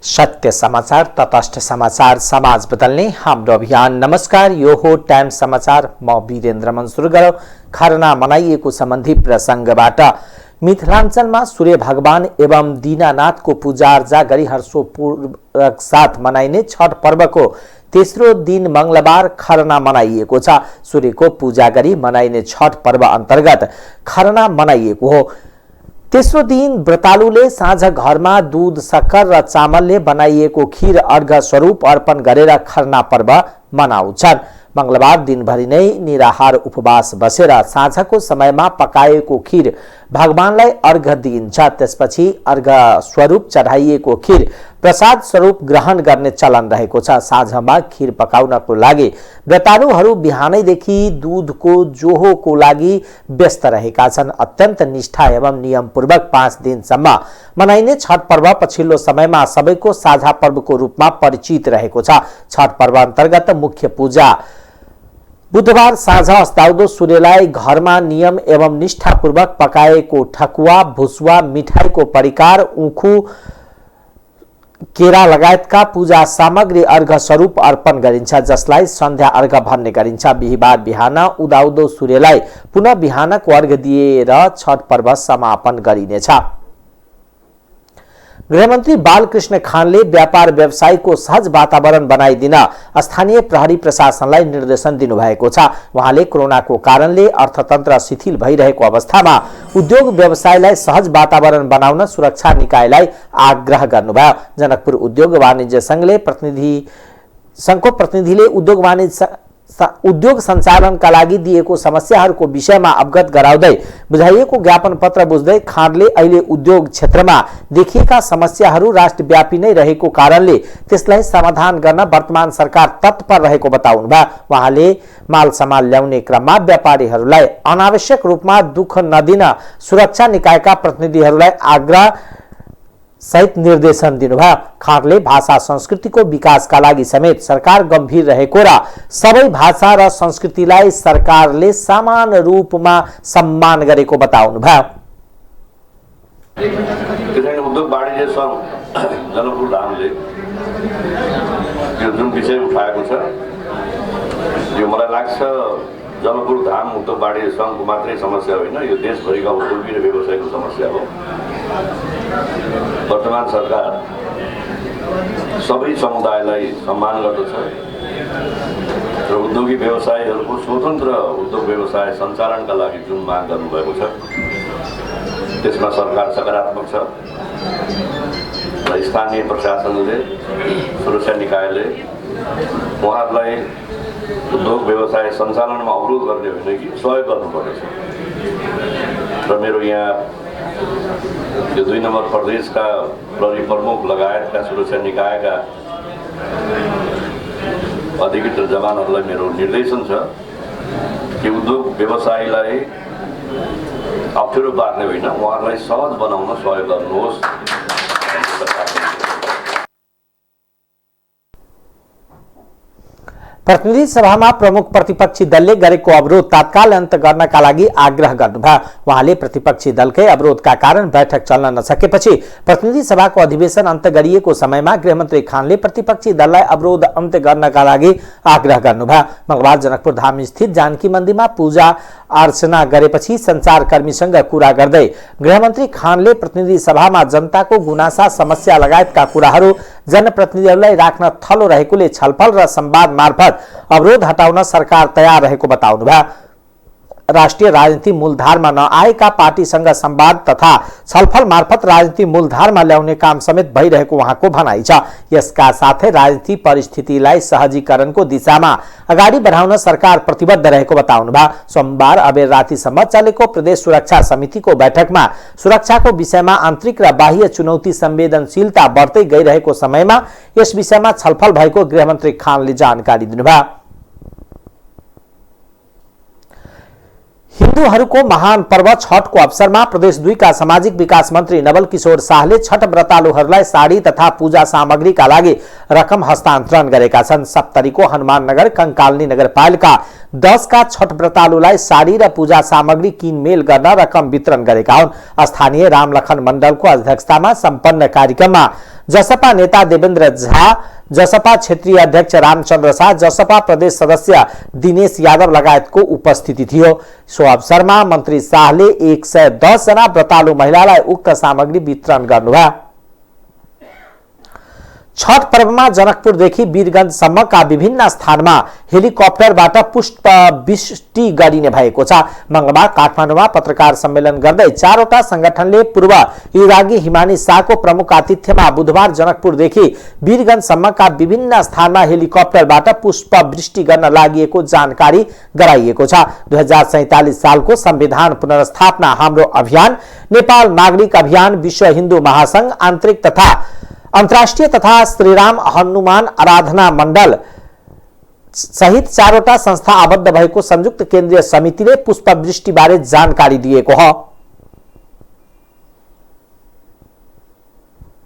सत्य समाचार, तटस्थ समाचार, समाज बदल्ने हाम्रो अभियान। नमस्कार, यो हो टाइम समाचार। म वीरेन्द्र मन सुरु गरौं खरना मनाइएको सम्बन्धी प्रसंगबाट। मिथिलाञ्चलमा सूर्य भगवान एवं दीनानाथको पूजाआर्जा गरी हर्षोल्लासपूर्वक साथ मनाइने छठ पर्वको तेस्रो दिन मंगलबार खरना मनाइएको छ। सूर्यको पूजा गरी मनाइने छठ पर्व अन्तर्गत खरना मनाइएको हो। तेस्रो दिन व्रतालुले साँझ घरमा दूध, सक्खर र चामलले बनाइएको खीर अर्घ स्वरूप अर्पण गरेर खरना पर्व मनाउँछन्। मंगलबार दिनभरि नै निराहार उपवास बसेर साँझको समयमा पकाएको खीर भगवानलाई अर्घ दिइन्छ। त्यसपछि अर्घ स्वरूप चढाइएको खीर प्रसाद स्वरूप ग्रहण गर्ने चलन रहेको छ। साँझमा खीर पकाउनको लागि व्रतालुहरू बिहानैदेखि दूधको जोहोको लागि व्यस्त रहेका छन्। अत्यन्त निष्ठा एवं नियमपूर्वक 5 दिनसम्म मनाइने छठ पर्व पछिल्लो समयमा सबैको साझा पर्वको रूपमा परिचित रहेको छ। छठ पर्व अन्तर्गत मुख्य पूजा बुधबार साँझ अस्ताउँदो सूर्यलाई घरमा नियम एवं निष्ठापूर्वक पकाएको ठकुवा, भुसुवा, मिठाईको परिकार, उखु, केरा लगायतका पूजा सामग्री अर्घ स्वरूप अर्पण गरिन्छ, जसलाई सन्ध्या अर्घ भन्ने गरिन्छ। बिहिबार बिहान उदाउँदो सूर्यलाई पुनः बिहानको अर्घ दिएर छठ पर्व समापन गरिनेछ। गृहमन्त्री बालकृष्ण खानले व्यापार व्यवसायको सहज वातावरण बनाइदिन स्थानीय प्रहरी प्रशासनलाई निर्देशन दिनुभएको छ। उहाँले कोरोनाको कारणले अर्थतन्त्र शिथिल भइरहेको अवस्थामा उद्योग व्यवसायलाई सहज वातावरण बनाउन सुरक्षा निकायलाई आग्रह गर्नुभयो। जनकपुर उद्योग वाणिज्य संघको प्रतिनिधिले उद्योग सञ्चालनका लागि दिएको समस्याहरूको विषयमा अवगत गराउँदै बुझाइएको ज्ञापन पत्र बुझ्दै खानले अहिले उद्योग क्षेत्रमा देखिएका समस्याहरू राष्ट्रव्यापी नै रहेको कारणले त्यसलाई समाधान गर्न वर्तमान सरकार तत्पर रहेको बताउनुभयो। उहाँले माल सामान ल्याउने क्रममा व्यापारीहरूलाई अनावश्यक रूपमा दुःख नदिन सुरक्षा निकायका प्रतिनिधिहरूलाई आग्रह सहित निर्देशन दिनुभयो। खानले भाषा संस्कृतिको विकासका लागि समेत सरकार गम्भीर रहेको र सबै भाषा र संस्कृतिलाई सरकारले समान रूपमा सम्मान गरेको बताउनुभयो। उद्योग वाणिज्य संघ जनकपुर धामले यो जुन विषय उठाएको छ, यो मलाई लाग्छ जनकपुर धाम उद्योग वाणिज्य संघको मात्रै समस्या होइन, यो देशभरिका उद्योगी र व्यवसायको समस्या हो। वर्तमान सरकार सबै समुदायलाई सम्मान गर्दछ र उद्योगी व्यवसायीहरूको स्वतन्त्र उद्योग व्यवसाय सञ्चालनका लागि जुन माग गर्नुभएको छ त्यसमा सरकार सकारात्मक छ र स्थानीय प्रशासनले, सुरक्षा निकायले उहाँहरूलाई उद्योग व्यवसाय सञ्चालनमा अवरोध गर्ने होइन कि सहयोग गर्नुपर्नेछ। र मेरो यहाँ यो 2 नम्बर प्रदेशका प्रहरी प्रमुख लगायतका सुरक्षा निकायका अधिकृत र जवानहरूलाई मेरो निर्देशन छ कि उद्योग व्यवसायीलाई अप्ठ्यारो पार्ने होइन, उहाँहरूलाई सहज बनाउन सहयोग गर्नुहोस्। प्रतिनिधि सभामा प्रमुख प्रतिपक्षी दलले गरेको अवरोध तत्काल अन्त गर्नका लागि आग्रह गर्नुभयो। उहाँले प्रतिपक्षी दलकै अवरोधका कारण बैठक चल्न नसकेपछि प्रतिनिधि सभाको अधिवेशन अन्त गरिएको समयमा गृहमन्त्री खानले प्रतिपक्षी दललाई अवरोध अन्त्य गर्नका लागि आग्रह गर्नुभयो। मंगलबार जनकपुर धाम स्थित जानकी मन्दिरमा पूजा अर्चना गरेपछि सञ्चारकर्मीसँग कुरा गर्दै गृहमन्त्री खानले प्रतिनिधि सभामा जनताको गुनासा, समस्या लगायतका कुराहरू जनप्रतिनिधिहरूलाई राख्न थलो रहेकोले छलफल र संवाद मार्फत अवरोध हटाउन सरकार तयार रहेको बताउनुभयो। राष्ट्रिय राजनीति मूलधारमा नआएका पार्टीसँग संवाद तथा छलफल मार्फत राजनीति मूलधारमा ल्याउने काम समेत भइरहेको उहाँको भनाइ छ। यसका साथै राजनीति परिस्थितिलाई सहजीकरणको दिशामा अगाडि बढाउन सरकार प्रतिबद्ध रहेको बताउनुभयो। सोमबार अबेर रातिसम्म चलेको प्रदेश सुरक्षा समितिको बैठकमा सुरक्षाको विषयमा आन्तरिक र बाह्य चुनौती संवेदनशीलता बढ्दै गइरहेको समयमा यस विषयमा छलफल भएको गृहमन्त्री खानले जानकारी दिनुभयो। हिन्दूहरूको महान पर्व छठको अवसरमा प्रदेश 2 का सामाजिक विकास मन्त्री नवल किशोर शाहले छठ व्रतालुहरूलाई साडी तथा पूजा सामग्रीका लागि रकम हस्तान्तरण गरेका छन्। सप्तरीको हनुमाननगर कंकालनी नगरपालिका 10 का छठ व्रतालुलाई साडी र पूजा सामग्री किनमेल गर्न रकम वितरण गरेका हुन्। स्थानीय रामलखन मण्डलको अध्यक्षतामा सम्पन्न कार्यक्रममा जसपा नेता देवेन्द्र झा, जसपा क्षेत्रीय अध्यक्ष रामचन्द्र शाह, जसपा प्रदेश सदस्य दिनेश यादव लगायतको उपस्थिति थियो। सो अवसरमा मन्त्री शाहले 110 जना व्रतालु महिलालाई उक्त सामग्री वितरण गर्नुभयो। छठ पर्वमा जनकपुरदेखि वीरगञ्जसम्मका विभिन्न स्थानमा हेलिकप्टरबाट पुष्पवृष्टि गरिने भएको छ। मंगलबार काठमाडौँमा पत्रकार सम्मेलन गर्दै चारवटा संगठनले पूर्व युवरागी हिमानी शाहको प्रमुख आतिथ्यमा बुधबार जनकपुरदेखि वीरगञ्जसम्मका विभिन्न स्थानमा हेलिकप्टरबाट पुष्पवृष्टि गर्न लागि जानकारी गराइएको छ। 2047 सालको संविधान पुनर्स्थापना हाम्रो अभियान, नेपाल नागरिक अभियान, विश्व हिन्दू महासंघ, आन्तरिक तथा अन्तर्राष्ट्रिय तथा श्रीराम हनुमान आराधना मण्डल सहित चारवटा संस्था आबद्ध भएको संयुक्त केन्द्रीय समितिले पुष्पवृष्टिबारे जानकारी दिएको हो।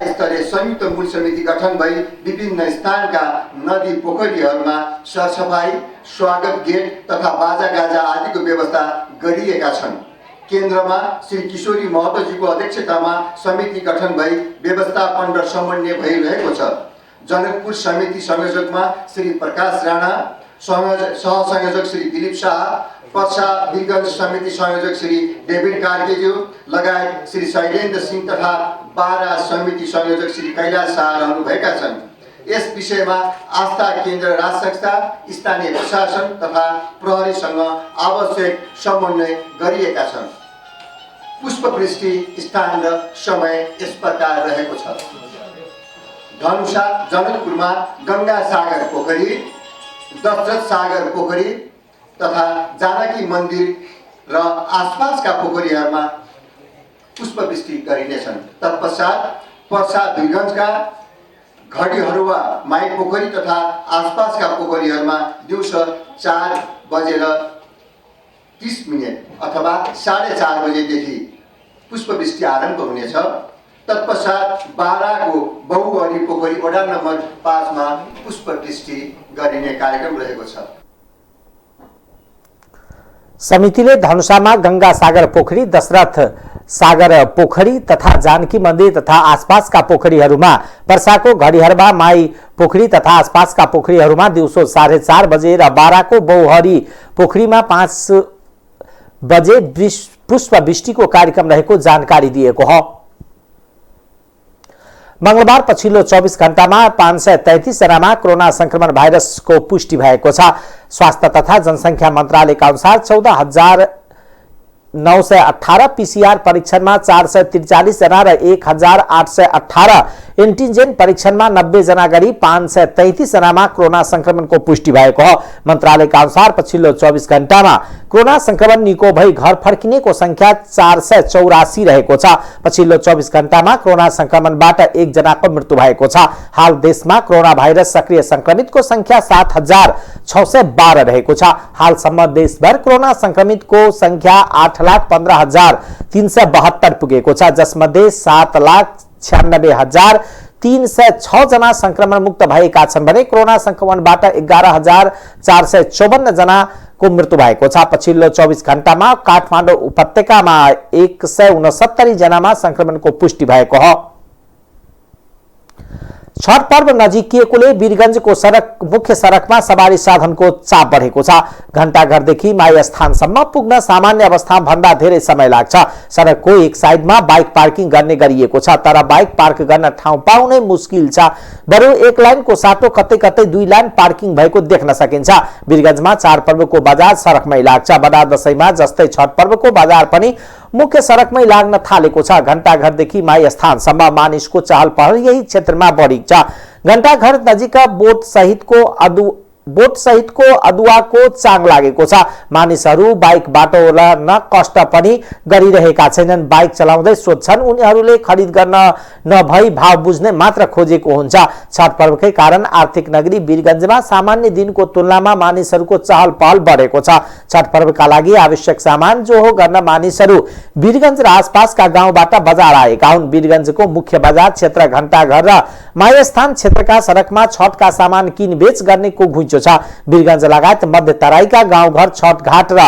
स्तरीय संयुक्त मूल समिति गठन भई विभिन्न स्थानका नदी पोखरीहरूमा सरसफाई, स्वागत गेट तथा बाजागाजा आदिको व्यवस्था गरिएका छन्। केन्द्रमा श्री किशोरी महतोजीको अध्यक्षतामा समिति गठन भई व्यवस्थापन र समन्वय भइरहेको छ। जनकपुर समिति संयोजकमा श्री प्रकाश राणा, सहसंयोजक श्री दिलीप शाह, पर्सा वीरगञ्ज समिति संयोजक श्री डेभिड कार्केज्यू लगायत श्री शैलेन्द्र सिंह तथा बारा समिति संयोजक श्री कैलाश शाह रहनुभएका छन्। यस विषयमा आस्था केन्द्र राज संस्था, स्थानीय प्रशासन तथा प्रहरीसँग आवश्यक समन्वय गरिएका छन्। पुष्पवृष्टि स्थान र समय यस प्रकार रहेको छ। धनुषा जनकपुरमा गंगा सागर पोखरी, दशरथ सागर पोखरी तथा जानकी मन्दिर र आसपासका पोखरीहरूमा पुष्पवृष्टि गरिनेछन्। तत्पश्चात पर्सा वीरगञ्जका घडीहरुवा माई पोखरी तथा आसपासका पोखरीहरूमा दिउँसो 4:30 अथवा 4:30 बजेदेखि पुष्पवृष्टि आरम्भ हुनेछ। तत्पश्चात बाराको बहुहरी पोखरी वडा नम्बर 5 मा पुष्पवृष्टि गरिने कार्यक्रम रहेको छ। समितिले धनुषामा गंगा सागर पोखरी, दशरथ सागर पोखरी तथा जानकी मन्दिर तथा आसपासका पोखरीहरूमा, पर्साको घडीहरबा माई पोखरी तथा आसपासका पोखरीहरूमा दिउँसो 4:30 बजे र बाराको बहुहरी पोखरीमा 5 बजे पुष्पवृष्टिको कार्यक्रम रहेको जानकारी दिएको हो। मंगलबार पछिल्लो 24 घण्टामा 533 जनामा कोरोना संक्रमण भाइरसको पुष्टि भएको छ। स्वास्थ्य तथा जनसंख्या मन्त्रालयका अनुसार 14,918 पीसीआर परीक्षणमा 443 जना र 1,818 एन्टिजेन परीक्षणमा 90 जना गरी 533 जनामा कोरोना संक्रमणको पुष्टि भएको हो। मन्त्रालयका अनुसार पछिल्लो 24 घण्टामा कोरोना संक्रमण निको भई घर फर्किनेको संख्या 484 रहेको छ। पछिल्लो 24 घण्टामा कोरोना संक्रमणबाट 1 जनाको मृत्यु भएको छ। हाल देशमा कोरोना भाइरस सक्रिय संक्रमितको संख्या 7,612 रहेको छ। हालसम्म देशभर कोरोना संक्रमितको संख्या 8,15,372 पुगेको छ, जसमध्ये 7,96,306 जना संक्रमण मुक्त भएका छन् भने कोरोना संक्रमणबाट 11,454 जनाको मृत्यु भएको छ। पछिल्लो 24 घण्टामा काठमाडौँ उपत्यकामा 169 जनामा संक्रमणको पुष्टि भएको हो। छठ पर्व नजिकिएकोले वीरगञ्जको मुख्य सडकमा सवारी साधनको चाप बढेको छ। घण्टाघरदेखि माई स्थानसम्म पुग्न सामान्य अवस्थामा भन्दा धेरै समय लाग्छ। सडकको एक साइडमा बाइक पार्किङ गर्ने गरिएको छ, तर बाइक पार्क गर्न ठाउँ पाउनै मुस्किल छ। बरु एक लाइनको साटो कतै कतै 2 लाइन पार्किङ भएको देख्न सकिन्छ। वीरगञ्जमा चाडपर्वको बजार सडकमै लाग्छ। बडा दशैंमा जस्तै छठ पर्वको बजार पनि मुख्य सडकमै लाग्न थालेको छ। घण्टाघरदेखि माई स्थानसम्म मानिसको चहल पहल यही क्षेत्रमा बढी छ। घण्टाघर नजिक बोट सहितको अदुवाको चाङ लागेको छ। मानिसहरू बाइक बाटोमा कष्ट पनि गरिरहेका छैनन्। बाइक चलाउँदै सोध्छन् उनीहरूले खरिद गर्न नभई भाव बुझ्ने मात्र खोजेको हुन्छ। छठ पर्वकै कारण आर्थिक नगरी वीरगञ्जमा सामान्य दिनको तुलनामा मानिसहरूको चहल पहल बढेको छ। छठ पर्वका लागि आवश्यक सामान जोहो गर्न मानिसहरू वीरगञ्ज र आसपासका गाउँबाट बजार आएका हुन्। वीरगञ्जको मुख्य बजार क्षेत्र घण्टाघर र माईस्थान क्षेत्रका सडकमा छठका सामान किनबेच गर्नेको घुइँचो छ। वीरगञ्ज लगायत मध्य तराईका गाउँघर छठ घाट र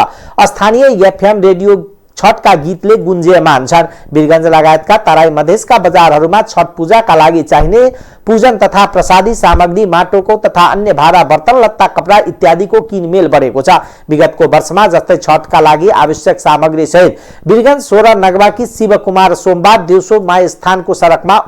स्थानीय एफएम रेडियो छठका गीतले गुन्जियमान छन्। वीरगञ्ज लगायतका तराई मधेसका बजारहरूमा छठ पूजाका लागि चाहिने पूजन तथा प्रसादी सामग्री, माटोको तथा अन्य भाँडा बर्तन, लत्ता, कपडा इत्यादिको किनमेल बढेको छ। विगतको वर्षमा जस्तै छठका लागि आवश्यक सामग्री सहित वीरगञ्ज 16 नगरकी शिवकुमार सोमबार दिउँसो मायस्थानको सडकमा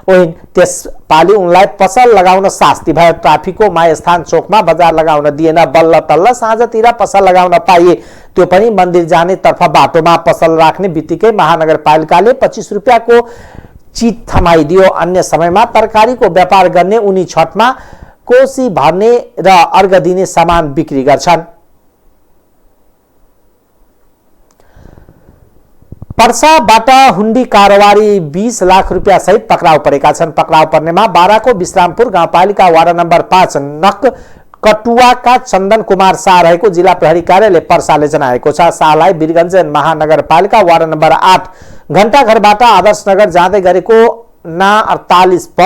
ओइन त्यसपालि उनलाई पसल लगाउन शास्ति भयो। ट्राफिकको मायस्थान चोकमा बजार लगाउन दिएन। बल्ल तल्ल साँझतिर पसल लगाउन पाइए, त्यो पनि मन्दिर जाने तर्फ बाटोमा। पसल राख्ने बित्तिकै महानगरपालिकाले 25 रुपियाँको चिट थमाइदियो। अन्य समयमा तरकारीको व्यापार गर्ने उनी छठमा कोसी भर्ने र अर्घ दिने सामान बिक्री गर्छन्। पर्साबाट हुन्डी कारोबारी 20 लाख रुपियाँ सहित पक्राउ परेका छन्। पक्राउ पर्नेमा बाराको विश्रामपुर गाउँपालिका वार्ड नम्बर 5 नककटुवाका चन्दन कुमार शाह रहेको जिल्ला प्रहरी कार्यालय पर्साले जनाएको छ। शाहलाई वीरगञ्ज महानगरपालिका वार्ड नम्बर 8 घण्टाघरबाट आदर्श नगर जाँदै गरेको ना 48 प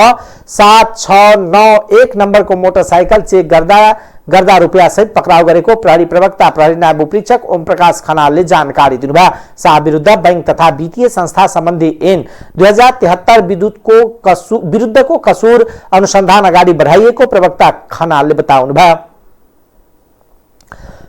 7691 नम्बरको मोटरसाइकल चेक गर्दा रुपियाँ सहित पक्राउ गरेको प्रहरी प्रवक्ता प्रहरी नायब उपरीक्षक ओम प्रकाश खनालले जानकारी दिनुभयो। शाह विरुद्ध बैंक तथा वित्तीय संस्था सम्बन्धी ऐन 2073 विरुद्धको कसुर अनुसन्धान अगाडि बढाइएको प्रवक्ता खनालले बताउनुभयो।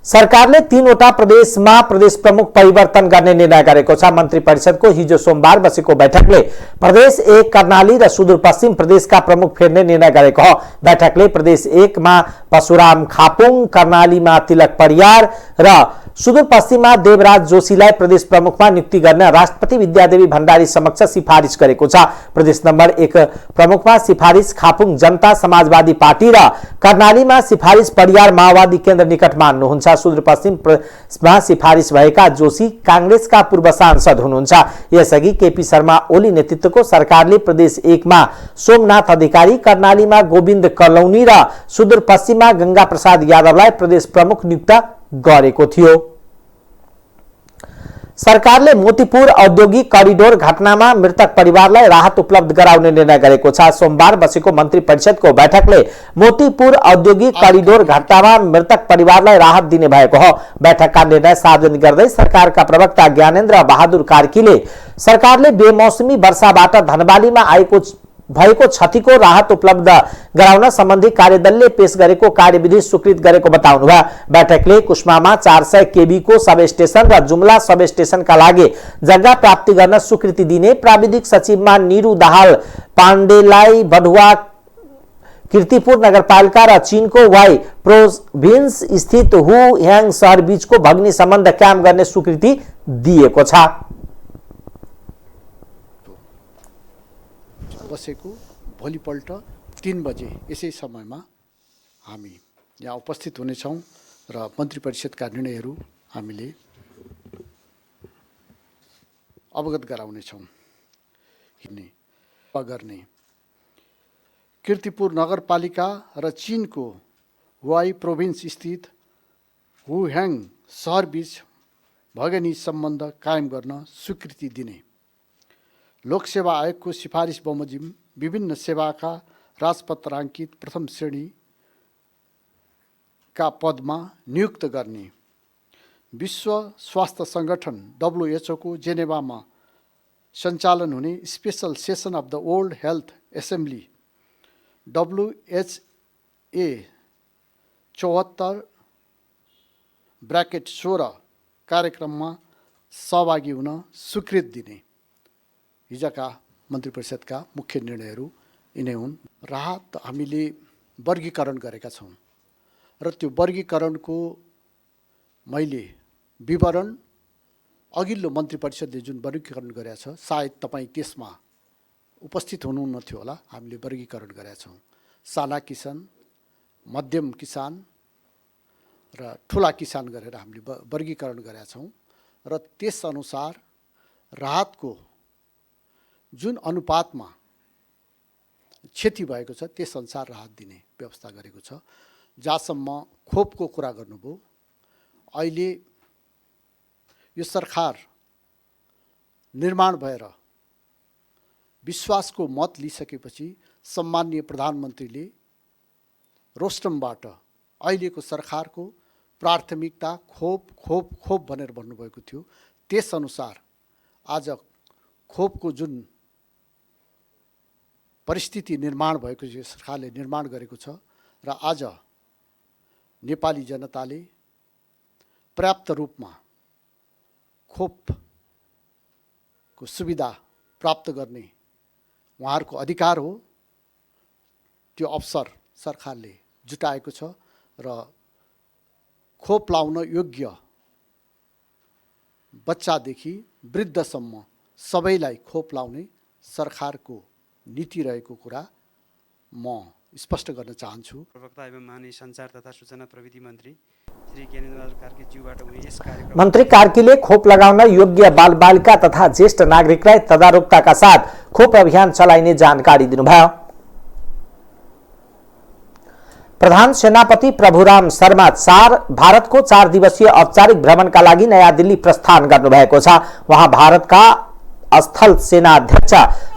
सरकारले 3 वटा प्रदेशमा प्रदेश प्रमुख परिवर्तन गर्ने निर्णय गरेको छ। मन्त्री परिषदको हिजो सोमबार बसेको बैठकले प्रदेश 1 कर्णाली र सुदूरपश्चिम प्रदेशका प्रमुख फेर्ने निर्णय गरेको हो। बैठकले प्रदेश 1 मा परशुराम खापुङ, कर्णालीमा तिलक परियार र सुदूरपश्चिममा देवराज जोशीलाई प्रदेश प्रमुखमा नियुक्ति गर्न राष्ट्रपति विद्यादेवी भण्डारी समक्ष सिफारिस गरेको छ। प्रदेश नम्बर 1 प्रमुखमा सिफारिस खापुङ जनता समाजवादी पार्टी र कर्णालीमा सिफारिस परियार माओवादी केन्द्र निकट मान्नुहुन्छ। सुदूरपश्चिममा सिफारिस भएका जोशी कांग्रेसका पूर्व सांसद हुनुहुन्छ। यसअघि केपी शर्मा ओली नेतृत्वको सरकारले प्रदेश 1 मा सोमनाथ अधिकारी, कर्णालीमा गोविन्द कलौनी र सुदूरपश्चिममा गंगा प्रसाद यादवलाई प्रदेश प्रमुख नियुक्त गरेको थियो। सरकारले मोतीपुर औद्योगिक करिडोर घटनामा मृतक परिवारलाई राहत उपलब्ध गराउने निर्णय गरेको छ। सोमबार बसेको मन्त्री परिषदको बैठकले मोतीपुर औद्योगिक करिडोर घटनामा मृतक परिवारलाई राहत दिने भएको हो। बैठकका निर्णय सार्वजनिक गर्दै सरकारका प्रवक्ता ज्ञानेन्द्र बहादुर कार्कीले सरकारले बेमौसमी वर्षाबाट धनबालीमा भएको क्षतिको राहत उपलब्ध गराउन सम्बन्धी कार्यदलले पेश गरेको कार्यविधि स्वीकृत गरेको बताउनुभयो। बैठकले कुस्मामा 400 केबी को सब स्टेशन र जुम्ला सब स्टेशनका लागि जग्गा प्राप्ति गर्न स्वीकृति दिने प्राविधिक सचिवमा निरु दाहाल पाण्डेलाई बढुवा कीर्तिपुर नगरपालिका र चीनको वाई प्रोभिन्स स्थित हु ह्याङ शहर बीचको भग्नी सम्बन्ध कायम गर्ने स्वीकृति दिएको छ। बसेको भोलिपल्ट 3 बजे यसै समयमा हामी यहाँ उपस्थित हुनेछौँ र मन्त्री परिषदका निर्णयहरू हामीले अवगत गराउनेछौँ। गर्ने कीर्तिपुर नगरपालिका र चीनको हुआई प्रोभिन्स स्थित हुह्याङ सहरबीच भगनी सम्बन्ध कायम गर्न स्वीकृति दिने, लोकसेवा आयोगको सिफारिस बमोजिम विभिन्न सेवाका राजपत्राङ्कित प्रथम श्रेणीका पदमा नियुक्त गर्ने, विश्व स्वास्थ्य सङ्गठन WHO को जेनेभामा सञ्चालन हुने special session of the world health assembly WHA 74/16 कार्यक्रममा सहभागी हुन स्वीकृति दिने। हिजोका मन्त्री परिषदका मुख्य निर्णयहरू यिनै हुन्। राहत हामीले वर्गीकरण गरेका छौँ र त्यो वर्गीकरणको मैले विवरण अघिल्लो मन्त्री परिषदले जुन वर्गीकरण गरेका छ, सायद तपाईँ त्यसमा उपस्थित हुनुहुन्थ्यो होला। हामीले वर्गीकरण गरेका छौँ साना किसान, मध्यम किसान र ठुला किसान गरेर हामीले वर्गीकरण गरेका छौँ र त्यसअनुसार राहतको जुन अनुपातमा क्षति भएको छ त्यसअनुसार राहत दिने व्यवस्था गरेको छ। जहाँसम्म खोपको कुरा गर्नुभयो, अहिले यो सरकार निर्माण भएर विश्वासको मत लिइसकेपछि सम्माननीय प्रधानमन्त्रीले रोस्टमबाट अहिलेको सरकारको प्राथमिकता खोप खोप खोप भनेर भन्नुभएको थियो। त्यसअनुसार आज खोपको जुन परिस्थिति निर्माण भएको छ, सरकारले निर्माण गरेको छ र आज नेपाली जनताले पर्याप्त रूपमा खोपको सुविधा प्राप्त गर्ने उहाँहरूको अधिकार हो। त्यो अवसर सरकारले जुटाएको छ र खोप लाउन योग्य बच्चादेखि वृद्धसम्म सबैलाई खोप लाउने सरकारको नीति रहेको कुरा म स्पष्ट गर्न चाहन्छु। प्रवक्ता एवं माननीय सञ्चार तथा सूचना प्रविधि मन्त्री श्री ज्ञानेन्द्र कार्कीज्यूबाट हुने यस कार्यक्रम मन्त्री कार्कीले खोप लगाउन योग्य बालबालिका तथा ज्येष्ठ नागरिकलाई तदारुकताका साथ खोप अभियान चलाइने जानकारी दिनुभयो। प्रधान सेनापति प्रभुराम शर्मा भारतको 4 दिवसीय औपचारिक भ्रमणका लागि नयाँ दिल्ली प्रस्थान गर्नुभएको छ। उहाँ भारतका स्थल सेना अध्यक्ष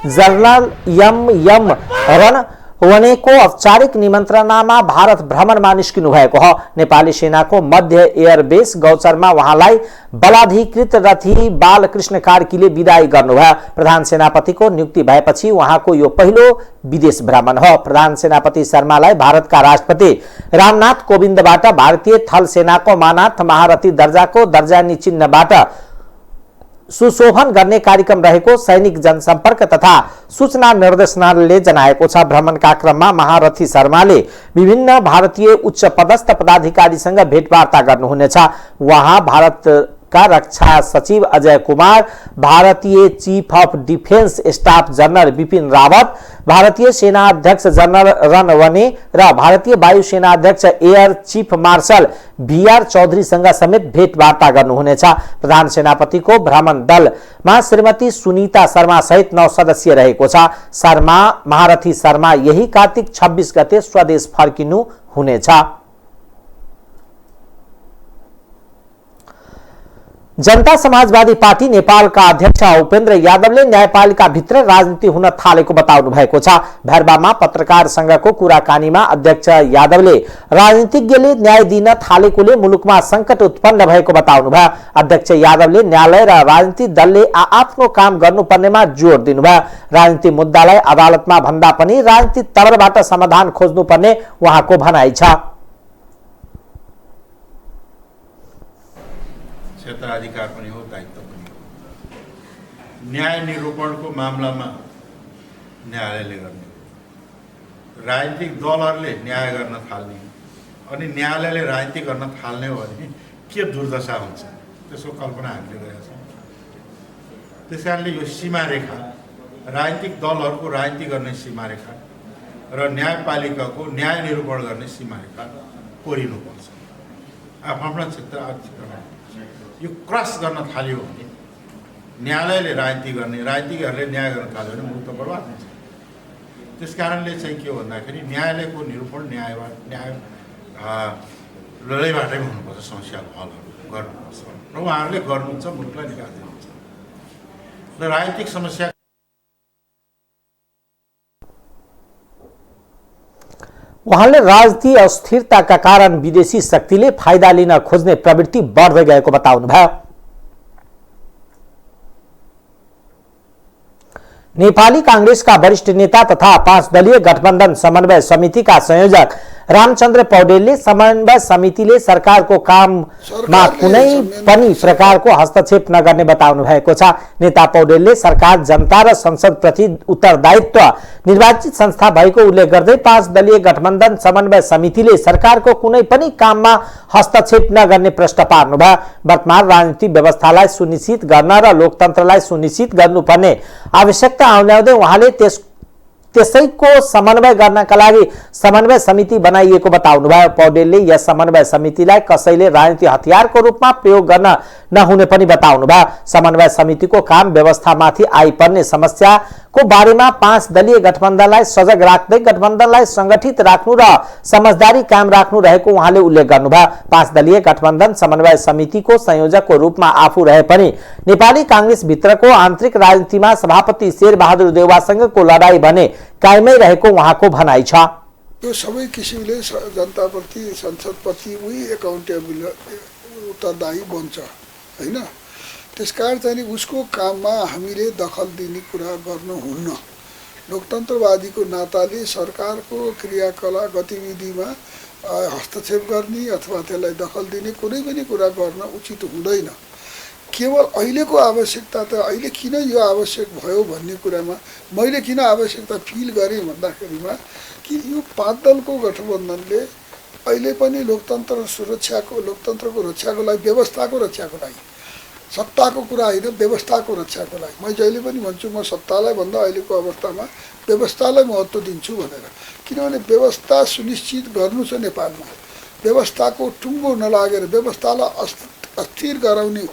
जनरल एम रणवणेको औपचारिक निमन्त्रणामा भारत भ्रमणमा निस्किनु भएको हो। नेपाली सेनाको मध्य एयरबेस गौचरमा उहाँलाई बलाधिकृत रथी बालकृष्ण कार्कीले विदाई गर्नुभयो। प्रधान सेनापतिको नियुक्ति भएपछि उहाँको यो पहिलो विदेश भ्रमण हो। प्रधान सेनापति शर्मालाई भारतका राष्ट्रपति रामनाथ कोविन्दबाट भारतीय थल सेनाको मानार्थ महारथी दर्जाको दर्जानी चिन्हबाट सुशोभन गर्ने कार्यक्रम रहेको सैनिक जनसम्पर्क तथा सूचना निर्देशनालयले जनाएको छ। भ्रमणका क्रममा महारथी शर्माले विभिन्न भारतीय उच्च पदस्थ पदाधिकारीसँग भेटवार्ता गर्नुहुनेछ। उहाँ भारतका रक्षा सचिव अजय कुमार, भारतीय chief of defence staff general Bipin Rawat, भारतीय सेना अध्यक्ष जनरल रणवणे र भारतीय वायु सेना अध्यक्ष एयर चीफ मार्शल VR चौधरीसँग समेत भेटवार्ता गर्नुहुनेछ। प्रधान सेनापतिको भ्रमण दलमा श्रीमती सुनीता शर्मा सहित 9 सदस्य रहेको छ। महारथी शर्मा यही कार्तिक 26 गते स्वदेश फर्किनु हुनेछ। जनता समाजवादी पार्टी नेपालका अध्यक्ष उपेन्द्र यादवले न्यायपालिका भित्र राजनीति हुन थालेको बताउनु भएको छ। भैरवामा पत्रकारसँगको कुराकानीमा अध्यक्ष यादवले राजनीतिज्ञले न्याय दिन थालेकोले मुलुकमा संकट उत्पन्न भएको बताउनु भयो। अध्यक्ष यादवले न्यायालय र राजनीतिक दलले आफ्नो काम गर्नुपर्नेमा जोड दिनुभयो। राजनीतिक मुद्दालाई अदालतमा भन्दा पनि राजनीतिक तलबाट समाधान खोज्नुपर्ने उहाँको भनाइ छ। क्षेत्राधिकार पनि हो, दायित्व पनि हो। न्याय निरूपणको मामलामा न्यायालयले गर्ने, राजनीतिक दलहरूले न्याय गर्न थाल्ने अनि न्यायालयले राजनीति गर्न थाल्ने हो भने के दुर्दशा हुन्छ त्यसको कल्पना हामीले गरेका छौँ। त्यस कारणले यो सीमारेखा, राजनीतिक दलहरूको राजनीति गर्ने सीमारेखा र न्यायपालिकाको न्याय निरूपण गर्ने सीमारेखा कोरिनुपर्छ। आफ्ना क्षेत्र यो क्रस गर्न थाल्यो भने न्यायालयले राजनीति गर्ने, राजनीतिकहरूले न्याय गर्न थाल्यो भने मुलुक त बर्बाद हुन्छ। त्यस कारणले चाहिँ के हो भन्दाखेरि न्यायालयको निरूपण न्यायबाटै हुनुपर्छ। समस्याको हलहरू गर्नुपर्छ र उहाँहरूले गर्नुहुन्छ, मुलुकलाई निकास दिनुहुन्छ र राजनीतिक समस्या। उहाँले राजनीतिक अस्थिरताका कारण विदेशी शक्तिले फाइदा लिन खोज्ने प्रवृत्ति बढ्दै गएको बताउनुभयो। नेपाली कांग्रेसका वरिष्ठ नेता तथा 5 दलीय गठबन्धन समन्वय समितिका संयोजक रामचन्द्र पौडेलले समन्वय समितिले सरकारको काममा कुनै पनि प्रकारको हस्तक्षेप नगर्ने बताउनु भएको छ। नेता पौडेलले सरकार, जनता र संसदप्रति उत्तरदायित्व निर्वाचित संस्था भएको उल्लेख गर्दै 5 दलीय गठबन्धन समन्वय समितिले सरकारको कुनै पनि काममा हस्तक्षेप नगर्ने प्रश्न पार्नुभयो। वर्तमान राजनीतिक व्यवस्थालाई सुनिश्चित गर्न र लोकतन्त्रलाई सुनिश्चित गर्नुपर्ने आवश्यकता आउन्याउँदै उहाँले त्यसैको समन्वय गर्नका लागि समन्वय समिति बनाइएको बताउनुभयो। पौडेलले यस समन्वय समितिलाई कसैले राजनीतिक हतियारको रूपमा प्रयोग गर्न नहुने पनि बताउनुभयो। समन्वय समितिको काम व्यवस्थामाथि आइपर्ने समस्याको बारेमा 5 दलीय गठबन्धनलाई सजग राख्दै गठबन्धनलाई संगठित राख्नु र समझदारी कायम राख्नु रहेको उहाँले उल्लेख गर्नुभयो। 5 दलीय गठबन्धन समन्वय समितिको संयोजकको रूपमा आफू रहे पनि नेपाली कांग्रेस भित्रको आन्तरिक राजनीतिमा सभापति शेरबहादुर देउवासँगको लडाई भने कायमै रहेको उहाँको भनाइ छ। यो सबै किसिमले जनताप्रति, संसदप्रति उही एकाउन्टेबल उत्तरदायी बन्छ हैन। त्यसकारण चाहिँ उसको काममा हामीले दखल दिने कुरा गर्नुहुन्न। लोकतन्त्रवादीको नाताले सरकारको क्रियाकला गतिविधिमा हस्तक्षेप गर्ने अथवा त्यसलाई दखल दिने कुनै पनि कुरा गर्न उचित हुँदैन। केवल अहिलेको आवश्यकता त अहिले किन यो आवश्यक भयो भन्ने कुरामा मैले किन आवश्यकता फिल गरेँ भन्दाखेरिमा कि यो 5 दलको गठबन्धनले अहिले पनि लोकतन्त्रको रक्षाको लागि, व्यवस्थाको रक्षाको लागि, सत्ताको कुरा होइन व्यवस्थाको रक्षाको लागि, म जहिले पनि भन्छु म सत्तालाई भन्दा अहिलेको अवस्थामा व्यवस्थालाई महत्त्व दिन्छु भनेर। किनभने व्यवस्था सुनिश्चित गर्नु छ नेपालमा। व्यवस्थाको टुङ्गो नलागेर व्यवस्थालाई अस्थिर गराउने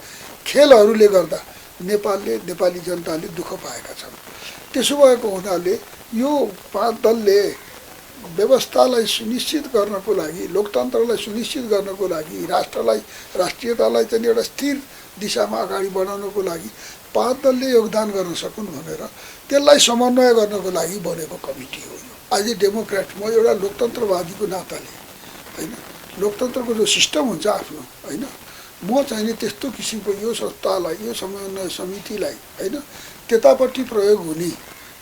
खेलहरूले गर्दा नेपाली जनताले दुःख पाएका छन्। त्यसो भएको हुनाले यो 5 दलले व्यवस्थालाई सुनिश्चित गर्नको लागि, लोकतन्त्रलाई सुनिश्चित गर्नको लागि, राष्ट्रियतालाई चाहिँ एउटा स्थिर दिशामा अगाडि बढाउनको लागि 5 दलले योगदान गर्न सकुन् भनेर त्यसलाई समन्वय गर्नको लागि बनेको कमिटी हो यो। आज डेमोक्रेट, म एउटा लोकतन्त्रवादीको नाताले होइन, लोकतन्त्रको जो सिस्टम हुन्छ आफ्नो होइन, म चाहिँ त्यस्तो किसिमको यो संस्थालाई, यो समन्वय समितिलाई होइन त्यतापट्टि प्रयोग हुने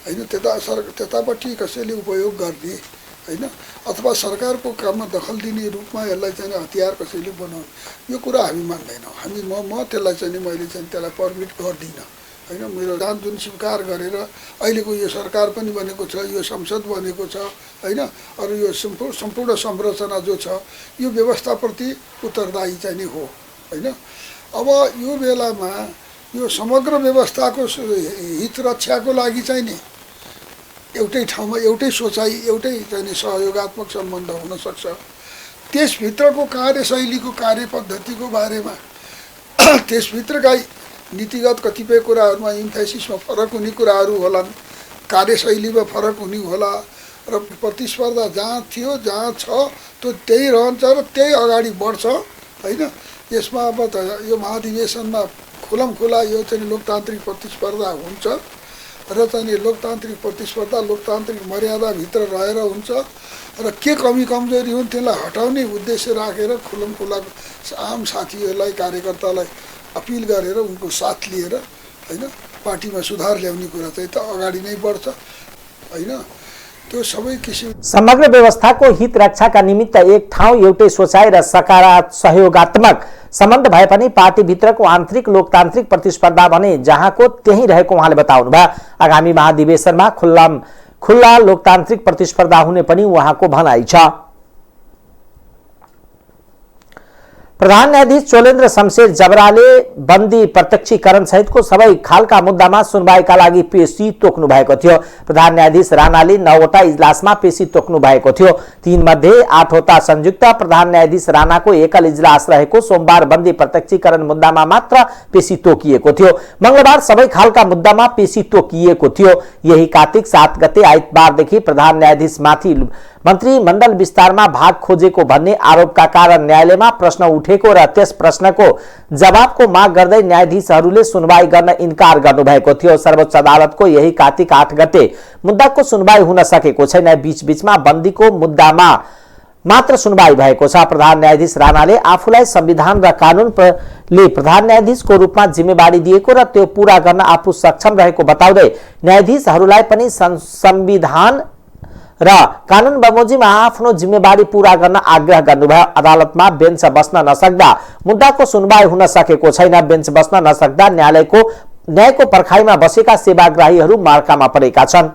होइन, त्यतापट्टि कसैले उपयोग गर्ने होइन, अथवा सरकारको काममा दखल दिने रूपमा यसलाई चाहिँ हतियार कसैले बनाउने, यो कुरा हामी मान्दैनौँ। म त्यसलाई चाहिँ मैले चाहिँ त्यसलाई पर्मिट गर्दिनँ होइन। मेरो जान जुन स्वीकार गरेर अहिलेको यो सरकार पनि बनेको छ, यो संसद बनेको छ होइन, अरू यो सम्पूर्ण संरचना जो छ यो व्यवस्थाप्रति उत्तरदायी चाहिँ नि हो होइन। अब यो बेलामा यो समग्र व्यवस्थाको हित रक्षाको लागि चाहिँ नि एउटै ठाउँमा एउटै सोचाइ, एउटै चाहिँ सहयोगात्मक सम्बन्ध हुनसक्छ। त्यसभित्रको कार्यशैलीको, कार्यपद्धतिको बारेमा त्यसभित्रका नीतिगत कतिपय कुराहरूमा इम्फेसिसमा फरक हुने कुराहरू होलान्, कार्यशैलीमा फरक हुने होला र प्रतिस्पर्धा जहाँ थियो जहाँ छ त्यो त्यही रहन्छ र त्यही अगाडि बढ्छ होइन। यसमा अब यो महाधिवेशनमा खुलमखुला यो चाहिँ लोकतान्त्रिक प्रतिस्पर्धा हुन्छ र चाहिँ लोकतान्त्रिक प्रतिस्पर्धा लोकतान्त्रिक मर्यादाभित्र रहेर हुन्छ र के कमी कमजोरी हुन् त्यसलाई हटाउने उद्देश्य राखेर खुलमखुला आम साथीहरूलाई, कार्यकर्तालाई अपिल गरेर उनको साथ लिएर होइन पार्टीमा सुधार ल्याउने कुरा चाहिँ त अगाडि नै बढ्छ होइन। त्यो सबै किसिम समग्र व्यवस्थाको हित रक्षाका निमित्त एक ठाउँ, एउटै सोचाइ र सहयोगात्मक सम्बन्ध भए पनि पार्टीभित्रको आन्तरिक लोकतान्त्रिक प्रतिस्पर्धा भने जहाँको त्यही रहेको उहाँले बताउनुभयो। आगामी महाधिवेशनमा खुल्ला लोकतान्त्रिक प्रतिस्पर्धा हुने पनि उहाँको भनाइ छ। प्रधान न्यायाधीश चोलेन्द्र शमशेर जबराले बन्दी प्रत्यक्षीकरण सहितको सबै खालका मुद्दामा सुनवाईका लागि पेशी तोक्नु भएको थियो। प्रधान न्यायाधीश राणाले 9वटा इजलासमा पेशी तोक्नु भएको थियो। 3 मध्ये 8वटा संयुक्त प्रधान न्यायाधीश राणाको एकल इजलास रहेको सोमबार बन्दी प्रत्यक्षीकरण मुद्दामा मात्र पेशी तोकिएको थियो। मंगलबार सबै खालका मुद्दामा पेशी तोकिएको थियो। यही कार्तिक 7 गते आइतबारदेखि प्रधान न्यायाधीश माथि मन्त्रीमण्डल विस्तारमा भाग खोजेको भन्ने आरोपका कारण न्यायालयमा प्रश्न उठेको र त्यस प्रश्नको जवाबको माग गर्दै न्यायाधीशहरूले सुनवाई गर्न इन्कार गर्नुभएको थियो। सर्वोच्च अदालतको यही कार्तिक 8 गते मुद्दाको सुनवाई हुन सकेको छैन। बीचबीचमा बन्दीको मुद्दामा मात्र सुनवाई भएको छ। प्रधान न्यायाधीश राणाले आफूलाई संविधान र कानूनले प्रधान न्यायाधीशको रूपमा जिम्मेवारी दिएको र त्यो पूरा गर्न आफू सक्षम रहेको बताउँदै न्यायाधीशहरूलाई पनि संविधान र कानून बमोजिममा आफ्नो जिम्मेवारी पूरा गर्न आग्रह गर्नुभयो। अदालतमा बेन्च बस्न नसक्दा मुद्दाको सुनवाई हुन सकेको छैन। बेन्च बस्न नसक्दा न्यायको पर्खाइमा बसेका सेवाग्राहीहरू मार्कामा परेका छन्।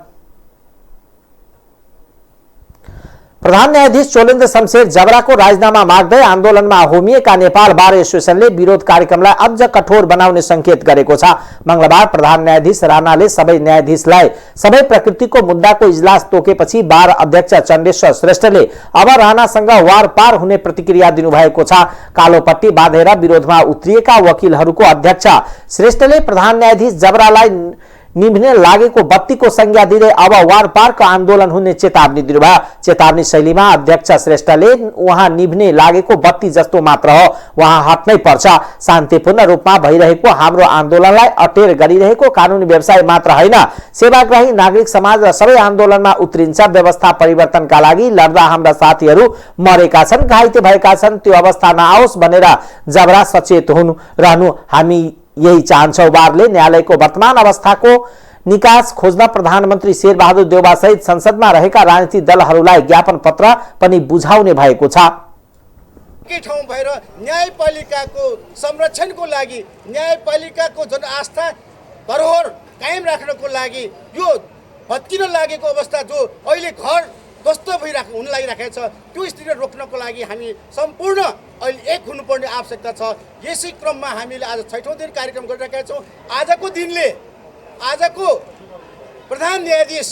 प्रधान न्यायाधीश चोलेन्द्र शमशेर जबराको राजीनामा माग्दै आन्दोलनमा होमिएका नेपाल बार एसोसिएसनले विरोध कार्यक्रमलाई अझ कठोर बनाउने संकेत गरेको छ। मंगलबार प्रधान न्यायाधीश राणाले सबै न्यायाधीशलाई सबै प्रकृतिको मुद्दाको इजलास तोकेपछि बार अध्यक्ष चण्डेश्वर श्रेष्ठले अब राणासँग वारपार हुने प्रतिक्रिया दिनुभएको छ। कालोपट्टी बाँधेर विरोधमा उत्रिएका वकिलहरूको अध्यक्ष श्रेष्ठले प्रधान न्यायाधीश जबरालाई निभ्ने लागेको बत्तीको संज्ञा दिँदै अब वारपारको आन्दोलन हुने चेतावनी दिनुभयो। चेतावनी शैलीमा अध्यक्ष श्रेष्ठले उहाँ निभ्ने लागेको बत्ती जस्तो मात्र हो, उहाँ हट्नै पर्छ। शान्तिपूर्ण रूपमा भइरहेको हाम्रो आन्दोलनलाई अटेर गरिरहेको कानुनी व्यवसाय मात्र होइन, सेवाग्राही नागरिक समाज र सबै आन्दोलनमा उत्रिन्छ। व्यवस्था परिवर्तनका लागि लड्दा हाम्रा साथीहरू मरेका छन्, घाइते भएका छन्। त्यो अवस्था नआओस् भनेर जबरा सचेत रहनु हामी यही चाहन्छ उहाँहरूले न्यायालयको वर्तमान अवस्थाको निकास खोज्न प्रधानमन्त्री शेरबहादुर देउवा सहित संसदमा रहेका राजनीतिक दलहरूलाई ज्ञापन पत्र पनि बुझाउने भएको छ। एकै ठाउँ भएर न्यायपालिकाको संरक्षणको लागि, न्यायपालिकाको जुन आस्था धरोहर कायम राख्नको लागि यो भत्किन लागेको अवस्था जो अहिले घर ध्वस्त हुन लागिराखेको छ त्यो स्थिति रोक्नको लागि हामी सम्पूर्ण अहिले एक हुनुपर्ने आवश्यकता छ। यसै क्रममा हामीले आज 6औं दिन कार्यक्रम गरिरहेका छौँ। आजको प्रधान न्यायाधीश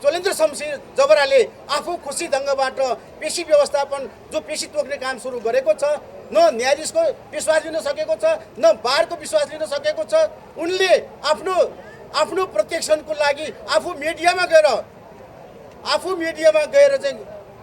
चोलेन्द्र शमशेर जबराले आफू खुसी ढङ्गबाट पेशी व्यवस्थापन जो पेशी तोक्ने काम सुरु गरेको छ, न न्यायाधीशको विश्वास लिन सकेको छ, न बारको विश्वास लिन सकेको छ। उनले आफ्नो प्रोटेक्सनको लागि आफू मिडियामा गएर चाहिँ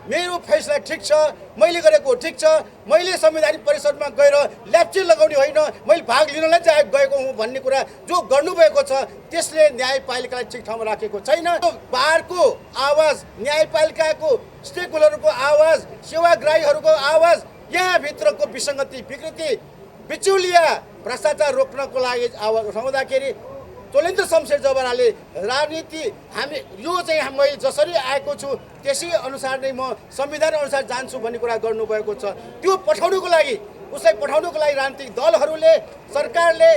मेरो फैसला ठिक छ, मैले गरेको ठिक छ, मैले संवैधानिक परिषदमा गएर ल्याप्चे लगाउने होइन, मैले भाग लिनलाई चाहिँ गएको हुँ भन्ने कुरा जो गर्नुभएको छ त्यसले न्यायपालिकालाई ठिक ठाउँमा राखेको छैन। बारको आवाज, न्यायपालिकाको स्टेकहोल्डरको आवाज, सेवाग्राहीहरूको आवाज, यहाँभित्रको विसङ्गति, विकृति, बिचौलिया, भ्रष्टाचार रोक्नको लागि आवाज उठाउँदाखेरि चोलेन्द्र शमशेर जबराले राजनीति यो चाहिँ मैले जसरी आएको छु त्यसै अनुसार नै म संविधान अनुसार जान्छु भन्ने कुरा गर्नुभएको छ। त्यो पठाउनुको लागि राजनीतिक दलहरूले, सरकारले,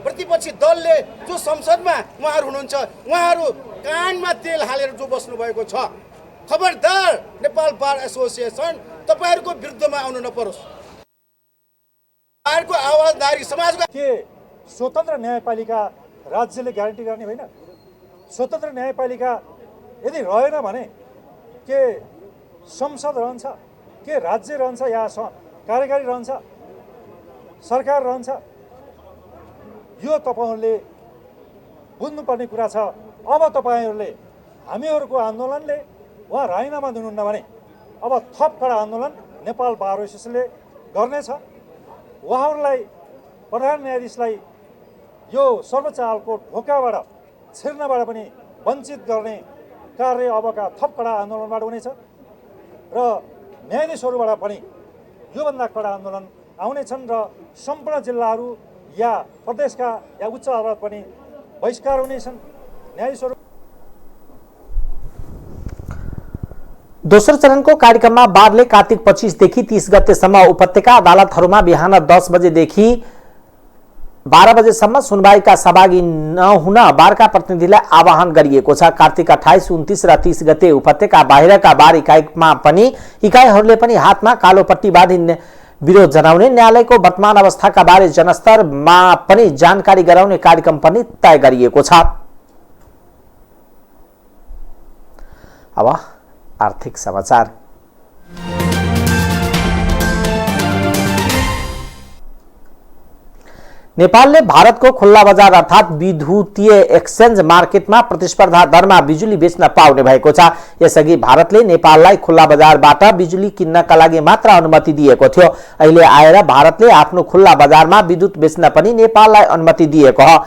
प्रतिपक्षी दलले जो संसदमा उहाँहरू हुनुहुन्छ उहाँहरू कानमा तेल हालेर जो बस्नुभएको छ। खबरदार नेपाल बार एसोसिएसन तपाईँहरूको विरुद्धमा आउनु नपरोस्। बारको आवाज नागरिक समाजको के स्वतन्त्र न्यायपालिका राज्यले ग्यारेन्टी गर्ने होइन। स्वतन्त्र न्यायपालिका यदि रहेन भने के संसद रहन्छ, के राज्य रहन्छ, या कार्यकारी रहन्छ, सरकार रहन्छ? यो तपाईँहरूले बुझ्नुपर्ने कुरा छ। अब तपाईँहरूले हामीहरूको आन्दोलनले उहाँ राजीनामा दिनुहुन्न भने अब थप कडा आन्दोलन नेपाल बार एसोसिएसनले गर्नेछ। उहाँहरूलाई, प्रधान न्यायाधीशलाई यो सर्वोच्च अदालतको ढोकाबाट छिर्नबाट पनि वञ्चित गर्ने कार्य अबका थप कडा आन्दोलनबाट हुनेछ र न्यायाधीशहरूबाट पनि योभन्दा कडा आन्दोलन आउनेछन् र सम्पूर्ण जिल्लाहरू या प्रदेशका या उच्च अदालत पनि बहिष्कार हुनेछन्। न्यायाधीशहरू दोस्रो चरणको कार्यक्रममा बारले कार्तिक 25 देखि 30 गतेसम्म उपत्यका अदालतहरूमा बिहान 10 बजेदेखि 12 बजेसम्म सुनवाईका सहभागी नहुन बारका प्रतिनिधिलाई आह्वान गरिएको छ। कार्तिक 28, 29 र 30 गते उपत्यका बाहिरका बार इकाइमा पनि इकाइहरूले पनि हातमा कालो पट्टी बाँधी विरोध जनाउने, न्यायालयको वर्तमान अवस्थाका बारे जनस्तरमा पनि जानकारी गराउने कार्यक्रम पनि तय गरिएको छ। अब आर्थिक समाचार। नेपालले भारतको खुल्ला बजार अर्थात् विद्युतीय एक्सचेन्ज मार्केटमा प्रतिस्पर्धा दरमा बिजुली बेच्न पाउने भएको छ। यसअघि भारतले नेपाललाई खुल्ला बजारबाट बिजुली किन्नका लागि मात्र अनुमति दिएको थियो। अहिले आएर भारतले आफ्नो खुल्ला बजारमा विद्युत बेच्न पनि नेपाललाई अनुमति दिएको हो।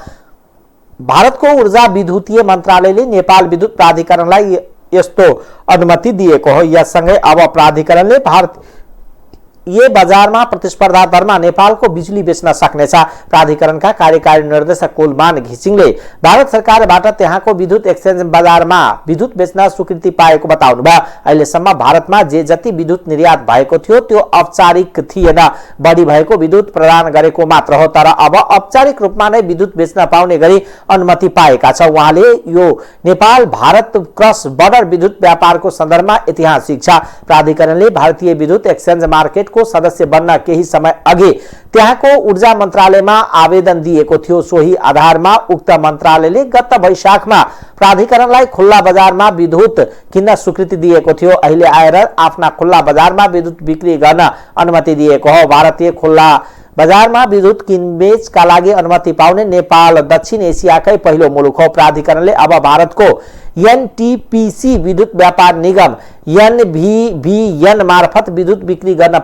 भारतको ऊर्जा विद्युतीय मन्त्रालयले नेपाल विद्युत प्राधिकरणलाई यस्तो अनुमति दिएको हो। यससँगै अब प्राधिकरणले भारतीय बजारमा प्रतिस्पर्धा दरमा नेपालको बिजुली बेच्न सक्नेछ। प्राधिकरणका कार्यकारी निर्देशक कुलमान घिसिङले भारत सरकारबाट त्यहाँको विद्युत एक्सचेन्ज बजारमा विद्युत बेच्न स्वीकृति पाएको बताउनुभयो। अहिलेसम्म भारतमा जे जति विद्युत निर्यात भएको थियो त्यो औपचारिक थिएन, बढी भएको विद्युत प्रदान गरेको मात्र हो। तर अब औपचारिक रूपमा नै विद्युत बेच्न पाउने गरी अनुमति पाएका छ। उहाँले यो नेपाल भारत क्रस बर्डर विद्युत व्यापारको सन्दर्भमा ऐतिहासिक छ। प्राधिकरणले भारतीय विद्युत एक्सचेन्ज मार्केट को सदस्य बन्न केही समय अघि त्यहाँको ऊर्जा मन्त्रालयमा आवेदन दिएको थियो। सोही आधारमा उक्त मन्त्रालयले गत वैशाखमा प्राधिकरणलाई खुल्ला बजारमा विद्युत किन्न स्वीकृति दिएको थियो। अहिले आएर आफ्ना खुल्ला बजारमा विद्युत बिक्री गर्न अनुमति दिएको हो। भारतीय खुल्ला बजारमा विद्युत किनबेचका लागि अनुमति पाउने नेपाल दक्षिण एसियाकै पहिलो मुलुक हो। प्राधिकरणले अब भारतको एनटीपीसी विद्युत व्यापार निगम एनभीभीएन मार्फत विद्युत बिक्री गर्न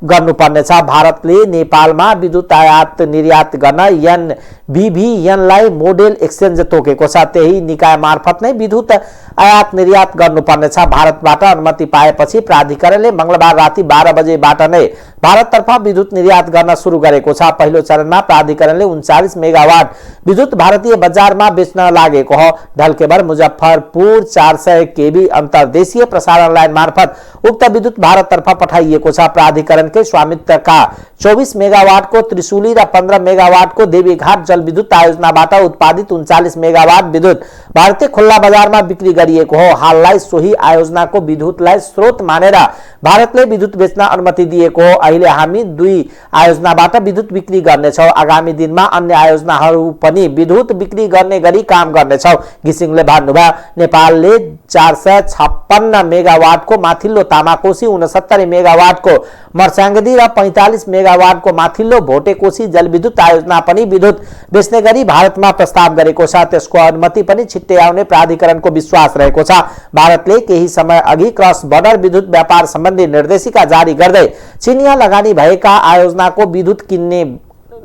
गर्नुपर्नेछ। भारतले नेपालमा विद्युत आयात निर्यात गर्न एनबीभीएनलाई मोडेल एक्सचेन्ज तोकेको छ। त्यही निकाय मार्फत नै विद्युत आयात निर्यात गर्नुपर्नेछ। भारतबाट अनुमति पाएपछि प्राधिकरणले मंगलबार राति 12 बजेबाट नै भारततर्फ विद्युत निर्यात गर्न सुरु गरेको छ। पहिलो चरणमा प्राधिकरणले 39 मेगावाट विद्युत भारतीय बजारमा बेच्न लागेको हो। ढल्केबर मुजफ्फरपुर 400 केबी अन्तर्देशीय प्रसारण लाइन मार्फत उक्त विद्युत भारततर्फ पठाइएको छ। प्राधिकरणकै स्वामित्वका 24 मेगावाटको त्रिशुली र 15 मेगावाटको देवीघाट जलविद्युत आयोजनाबाट उत्पादित 39 मेगावाट विद्युत भारतीय खुल्ला बजारमा बिक्री गरिएको हो। हाललाई सोही आयोजनाको विद्युतलाई स्रोत मानेर भारतले विद्युत बेच्न अनुमति दिएको हो। अहिले हामी दुई आयोजनाबाट विद्युत बिक्री गर्नेछौँ। आगामी दिनमा अन्य आयोजनाहरू पनि विद्युत बिक्री गर्ने गरी काम गर्नेछौँ, घिसिङले भन्नुभयो। नेपालले 456 मेगावाटको माथिल्लो तामाकोशी, 69 मेगावाटको मर्स्याङ्गदी र 45 मेगावाटको माथिल्लो भोटेकोशी जलविद्युत आयोजना पनि विद्युत बेच्ने गरी भारतमा प्रस्ताव गरेको छ। त्यसको अनुमति पनि छिट्टै आउने प्राधिकरणको विश्वास रहेको छ। भारतले केही समय अघि क्रस बर्डर विद्युत व्यापार सम्बन्धी निर्देशिका जारी गर्दै चीनिया लगानी भएका आयोजनाको विद्युत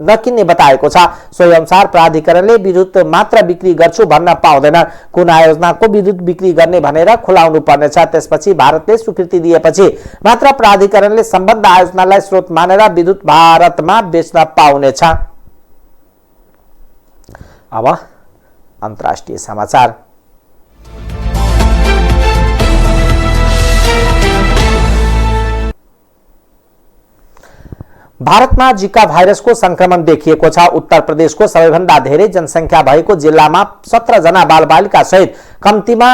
नकिन्ने बताएको छ। सोही अनुसार प्राधिकरणले विद्युत मात्र बिक्री गर्छु भन्न पाउँदैन, कुन आयोजनाको विद्युत बिक्री गर्ने भनेर खुलाउनु पर्नेछ। त्यसपछि भारतले स्वीकृति दिएपछि मात्र प्राधिकरणले सम्बद्ध आयोजनालाई स्रोत मानेर विद्युत भारतमा बेच्न पाउनेछ। अब अन्तर्राष्ट्रिय समाचार। भारतमा जिका भाइरसको संक्रमण देखिएको छ। उत्तर प्रदेशको सबैभन्दा धेरै जनसंख्या भएको जिल्लामा 17 जना बालबालिका सहित कम्तीमा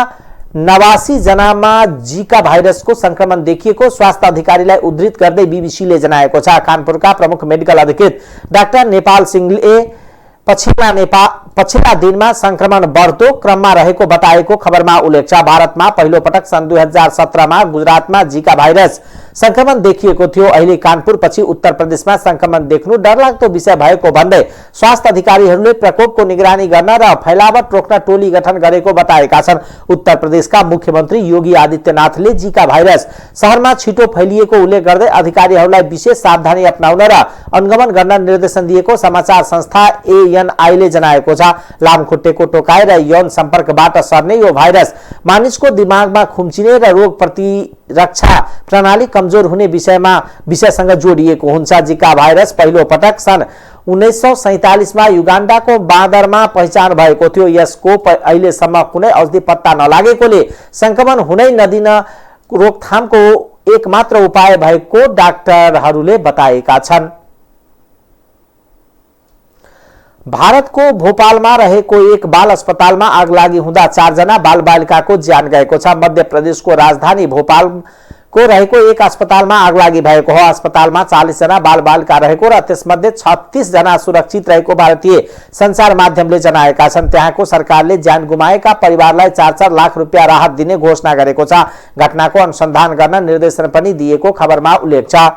89 जनामा जिका भाइरसको संक्रमण देखिएको स्वास्थ्य अधिकारीलाई उद्धृत गर्दै बीबीसीले जनाएको छ। कानपुरका प्रमुख मेडिकल अधिकृत डाक्टर नेपाल सिंहले पछिल्ला दिनमा संक्रमण बढ्दो क्रममा रहेको बताएको खबरमा उल्लेख छ। भारतमा पहिलो पटक सन् 2017मा गुजरातमा जिका भाइरस संक्रमण देखिएको थियो। अहिले कानपुरपछि उत्तर प्रदेशमा संक्रमण देख्नु डरलाग्दो विषय भएको भन्दै स्वास्थ्य अधिकारीहरूले प्रकोपको निगरानी गर्न र फैलावट रोक्न टोली गठन गरेको बताएका छन्। उत्तर प्रदेशका मुख्यमन्त्री योगी आदित्यनाथले जिका भाइरस शहरमा छिटो फैलिएको उल्लेख गर्दै अधिकारीहरूलाई विशेष सावधानी अपनाउन र अनुगमन गर्न निर्देशन दिएको समाचार संस्था एएनआईले जनाएको छ। लामखुट्टेको टोकाइ र यौन सम्पर्कबाट सर्ने यो भाइरस मानिसको दिमागमा खुम्चिने र रोग प्रतिरक्षा प्रणाली कमजोर हुने विषयसँग जोडिएको हुन्छ। जिका भाइरस पहिलो पटक सन् 1947मा युगान्डाको बाँदरमा पहिचान भएको थियो। यसको अहिलेसम्म कुनै औषधि पत्ता नलागेकोले संक्रमण हुनै नदिन रोकथामको एकमात्र उपाय भएको डाक्टरहरूले बताएका छन्। भारतको भोपालमा रहेको एक बाल अस्पतालमा आगलागी हुँदा 4 जना बालबालिकाको ज्यान गएको छ। मध्य प्रदेशको राजधानी भोपालको रहेको एक अस्पतालमा आगलागी भएको हो। अस्पतालमा 40 जना बालबालिका रहेको र त्यसमध्ये 36 जना सुरक्षित रहेको भारतीय सञ्चार माध्यमले जनाएका छन्। त्यहाँको सरकारले ज्यान गुमाएका परिवारलाई 4-4 लाख रुपियाँ राहत दिने घोषणा गरेको छ। घटनाको अनुसन्धान गर्न निर्देशन पनि दिएको खबरमा उल्लेख छ।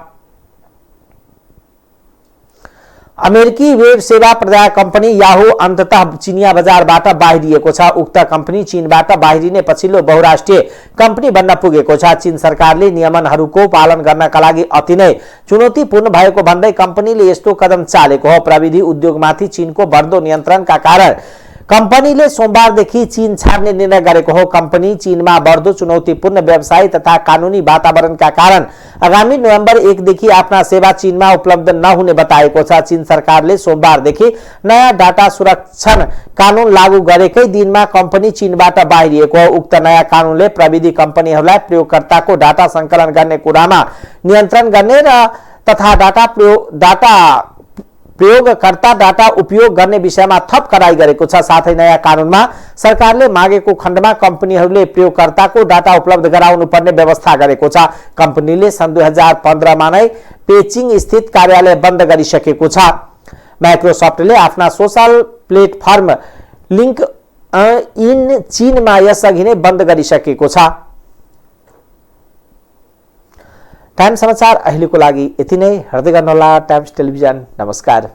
अमेरिकी वेब सेवा प्रदायक कम्पनी याहू अन्ततः चिनिया बजारबाट बाहिरिएको छ। उक्त कम्पनी चीनबाट बाहिरिने पछिल्लो बहुराष्ट्रिय कम्पनी बन्न पुगेको छ। चीन सरकारले नियमनहरूको पालन गर्नका लागि अति नै चुनौतीपूर्ण भएको भन्दै कम्पनीले यस्तो कदम चालेको हो। प्रविधि उद्योगमाथि चीनको बढ्दो नियन्त्रणका कारण कम्पनीले सोमबारदेखि चीन छाड्ने निर्णय गरेको हो। कम्पनी चीनमा बढ्दो चुनौतीपूर्ण व्यवसाय तथा कानुनी वातावरणका कारण आगामी नोभेम्बर 1 देखि आफ्ना सेवा चीनमा उपलब्ध नहुने बताएको छ। चीन सरकारले सोमबारदेखि नयाँ डाटा सुरक्षण कानुन लागू गरेकै दिनमा कम्पनी चीनबाट बाहिरिएको हो। उक्त नयाँ कानुनले प्रविधि कम्पनीहरूलाई प्रयोगकर्ताको डाटा सङ्कलन गर्ने कुरामा नियन्त्रण गर्ने र तथा प्रयोगकर्ता डाटा उपयोग गर्ने विषयमा थप कराई गरेको छ। साथै नयाँ कानुनमा सरकारले मागेको खण्डमा कम्पनीहरूले प्रयोगकर्ताको डाटा उपलब्ध गराउनु पर्ने व्यवस्था गरेको छ। कम्पनीले सन् 2015मा नै पेचिङ स्थित कार्यालय बन्द गरिसकेको छ। माइक्रोसफ्टले आफ्ना सोशल प्लेटफर्म लिङ्क इन चीनमा यसअघि नै बन्द गरिसकेको छ। टाइम समाचार अहिलेको लागि यति नै। हेर्दै गर्नुहोला टाइम्स टेलिभिजन। नमस्कार।